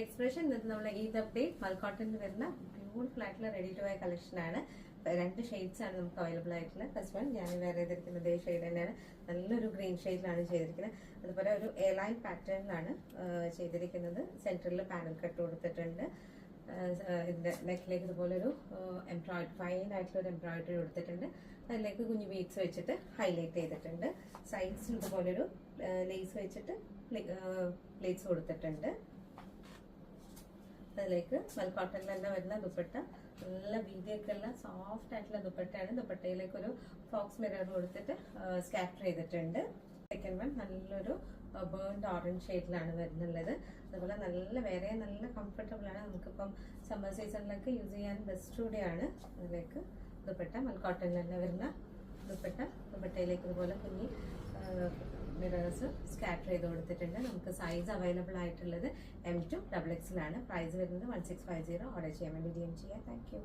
Expression നമ്മൾ Eid update മൽക്കോട്ടനിൽ വരുന്ന beautiful ആയിട്ടുള്ള റെഡി ടു വെയർ കളക്ഷൻ ആണ്. 2 ഷെയ്ഡ്സ് ആണ് നമുക്ക് അവൈലബിൾ ആയിട്ടുള്ളത്. ഫസ്റ്റ് വൺ ഞാൻ വേറെ ചെയ്തിരിക്കുന്നത് ഈ ഷെയ്ഡ് തന്നെയാണ്. നല്ലൊരു ഗ്രീൻ ഷെയ്ഡിലാണ് ചെയ്തിരിക്കുന്നത്. അതുപോലെ ഒരു എയർലൈൻ പാറ്റേണിലാണ് ചെയ്തിരിക്കുന്നത്. സെന്ററിൽ പാനൽ കട്ട് കൊടുത്തിട്ടുണ്ട്. ഇതിന്റെ നെക്കിലേക്ക് ഇതുപോലെ ഒരു എംബ്രോയിഡറി ഫൈൻ ആയിട്ടുള്ള ഒരു എംബ്രോയിഡറി കൊടുത്തിട്ടുണ്ട്. അതിലേക്ക് കുഞ്ഞു ബീഡ്സ് വെച്ചിട്ട് ഹൈലൈറ്റ് ചെയ്തിട്ടുണ്ട്. സൈഡ്സിൽ ഇതുപോലൊരു ലേസ് വെച്ചിട്ട് പ്ലേറ്റ്സ് കൊടുത്തിട്ടുണ്ട്. അതിലേക്ക് മൽക്കോട്ടനിൽ തന്നെ വരുന്ന ദുപ്പട്ട, നല്ല വീതിയൊക്കെ ഉള്ള സോഫ്റ്റ് ആയിട്ടുള്ള ദുപ്പട്ടയാണ്. ദുപ്പട്ടയിലേക്ക് ഒരു ഫോക്സ് മിറർ കൊടുത്തിട്ട് സ്കാറ്റർ ചെയ്തിട്ടുണ്ട്. സെക്കൻഡ് വൺ നല്ലൊരു ബേൺഡ് ഓറഞ്ച് ഷെയ്ഡിലാണ് വരുന്നുള്ളത്. അതുപോലെ നല്ല കംഫർട്ടബിൾ ആണ്. നമുക്കിപ്പം സമ്മർ സീസണിലൊക്കെ യൂസ് ചെയ്യാൻ ബെസ്റ്റ് കൂടിയാണ്. അതിലേക്ക് ദുപ്പട്ട മൽക്കോട്ടനിൽ തന്നെ വരുന്ന ദുപ്പട്ടയിലേക്ക് ഇതുപോലെ കുഞ്ഞി മിറേഴ്സ് സ്കാറ്റർ ചെയ്ത് കൊടുത്തിട്ടുണ്ട്. നമുക്ക് സൈസ് അവൈലബിൾ ആയിട്ടുള്ളത് M2 XXL ആണ്. പ്രൈസ് വരുന്നത് 1650. ഓർഡർ ചെയ്യാൻ വേണ്ടി DM ചെയ്യാം. Thank you.